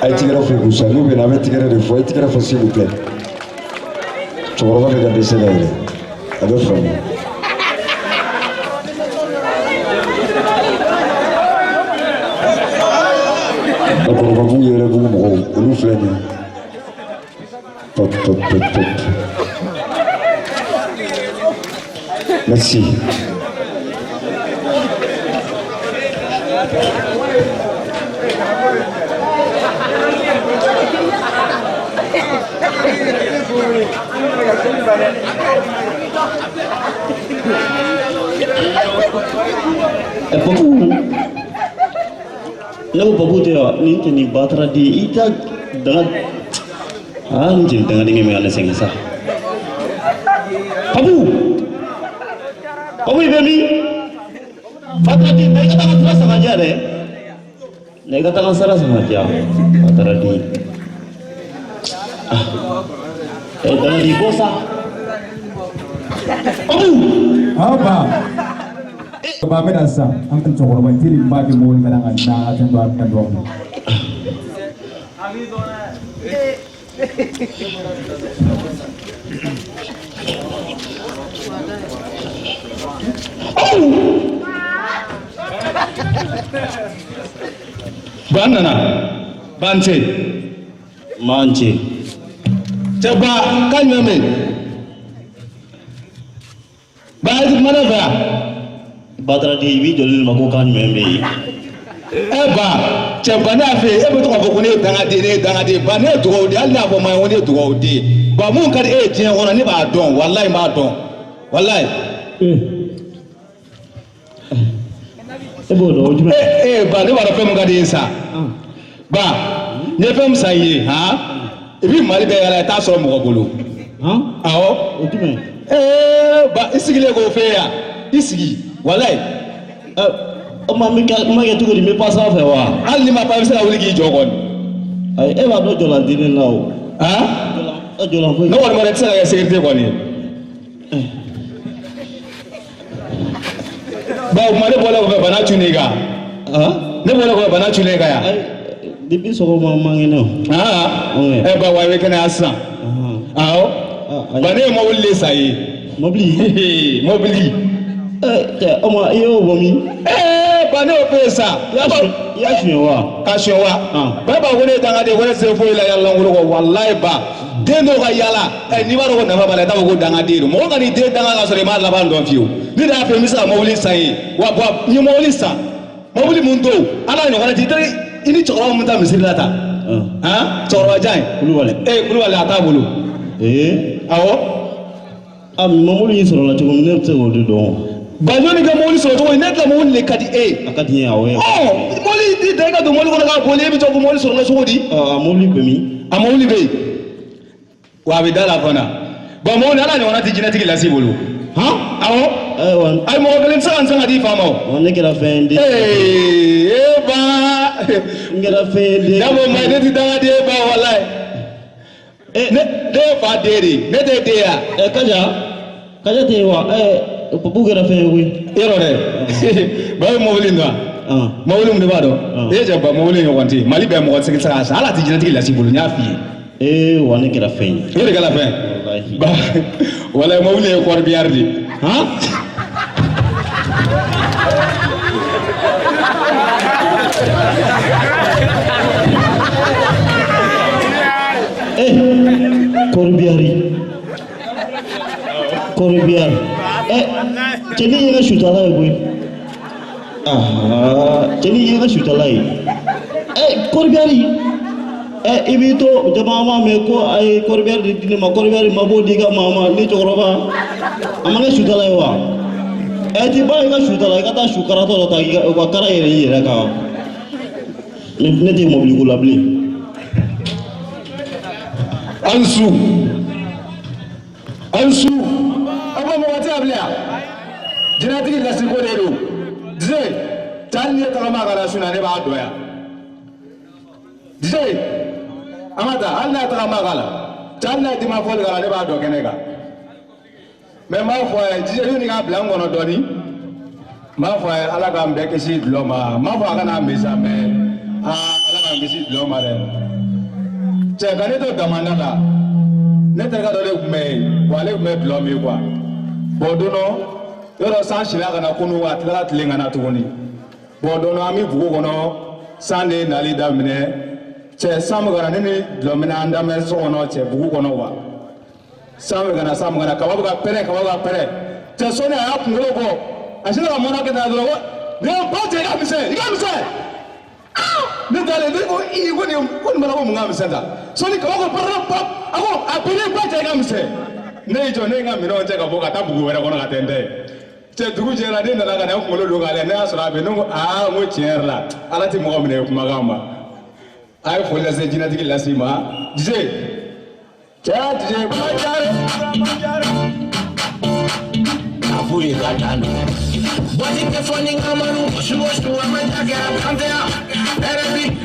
Aïe, tu vas faire vous savez, mais la mettre de fois, tu vas faire s'il vous plaît. Tu vas regarder la baisser là. Alors, frère. Bakorobabougou, il y a le boum, nous flânons. Top, top, top, top. Merci. Lalu babu dia ni batra di ita dengan ni dengan mengalami sengsa. Babu ini batra di mereka tak terasa saja deh. Mereka tak terasa saja batra di. Dengan di bosa. Babu. Apa? Bapak dasar, angkat cokor banjir bagi mulut kadang ada yang buatkan dong. Banana, banci, Manci. coba kan memin. Baik mana ba? Batra di ibi jolil makukan membe. Ba, coba na fe, betul apa kuni dangade, ba ne tuau di, Allah apa mai wani tuau di. Ba mun kan je orang ni ba dong, wallahi ba dong, wallahi. Bodoh cuma. Ba ne ba fe mun kan sa. Ba, ne fe mun sayi, ha? Ibi mali be ala ta so mo bolo. Ha? Awo. Cuma. Ba isigile go fe ya. Isigi, wallahi. Mami tu kau di mepas apa wa? Ali ma pa bisa wuli ki jogon. Ai, ba do jolan dini lau. Ha? Jolan kau. No wala ma tsaka ya sekirte ko ni. Ba ma ne bola ko bana chuniga. Ha? Ne bola ko bana chuniga ya. Ai, dibi soko mangino. Ha? Ba wa we kana asa. Awo. Ba ne mo wulle sai. Mobili. Mobili. Oma iyo bomi. Ba ne o pesa. Ya shwa. Ka shwa. Ba ba woni danga de woni se fo ila yalla ngoro ko wallahi ba. Dendo ga yala. Ni ba ro na ba la ta ko danga de mo ga ni de danga ga sore ma la ba ndo fiu. Ni da fe misa mobili sai. Wa ni mobili sa. Mobili mun do. Ala ni wala ti tare ini chokora mun ta misiri ta. Ha? Chokora jai. Kulu wale. Kulu wale ata bulu. Awo. Mamuli soro la choko mne tse ngodi do. Banyoni ga moli soro to net la moli le kadi akati ya we. Moli di daga do moli ko ga boli bi choko moli soro la sodi. Moli be mi. Moli be. Wa be dala fana. Ba moli ala ni wana Djinètigui Lassi bolo. Ha? Awo. Ai mo gelen sa di fama o. On ne kera fendi. Ba. Ngera fendi. Ya mo mai ne di daga de ba wallahi. Ne de fa deri ne de de ya kaja te wa papu kera fe wi ero de ba mo wuli ndo mo wuli mde bado je ba mo wuli ngonti mali be mo tsiki tsaka sa ala Djinètigui Lassi bulu nya fi wane kera fe ere kala fe ba wala mo wuli ko biardi ha Korbiar. Jadi yang sudah lah gue. Jadi yang sudah lah. Korbiari. Ibu itu jemaah meko korbiar di sini mak korbiari mabu diga mama ni cokroba. Amane sudah lah wa. Tiba yang sudah lah kata syukur atau lagi wakara ini ya kau. Nanti mau beli gula beli. Ansu apa mau baca belia Djinètigui Lassi ko de do dise tan ni ta ma gara suna ne ba do ya dise amata Allah ta ma gala tan na di ma fol gara ne ba do kenega me ma fo dise ni ga blanc ngono do ni ma fo ala ga mbe ke si lo ma fo ga na mesa me ala ga kisi dulɔ ma dɛ cɛ ka ne to damanda la ne terikɛ dɔ de tun bɛ yen wa ale tun bɛ dulɔ min quoi bon don dɔ yɔrɔ san sila ka na kunu a tilara tile ka na tuguni bon don dɔ an bɛ bugu kɔnɔ san de nali daminɛ cɛ san bɛ ka na ne ni dulɔminɛ an daminɛ so kɔnɔ cɛ bugu kɔnɔ wa san bɛ ka na kaba bɛ ka pɛrɛn cɛ sɔni a y'a kunkolo bɔ a sinna ka mana kɛ tan dɔrɔn ko nin ba cɛ i ka misɛn ne taalen ne ko ko nin mana ko mun ka misɛn ta sɔni kaba ko papa a ko a bɛnnen ba cɛ i ka misɛn ne y'i jɔ ne ye n ka minɛnw cɛ ka bɔ ka taa bugu wɛrɛ kɔnɔ ka tɛ n tɛ cɛ dugu jɛra ne nana ka na n kunkolo don k'ale ne y'a sɔrɔ a bɛ ne ko aa n ko tiɲɛ yɛrɛ la ala tɛ mɔgɔ minɛ kumakan ma a ye foli lase Djinètigui Lassi ma Djé cɛ Djé Afuye gatano Bwati ke foni ngamanu Oshu oshu amantake akantea Erebi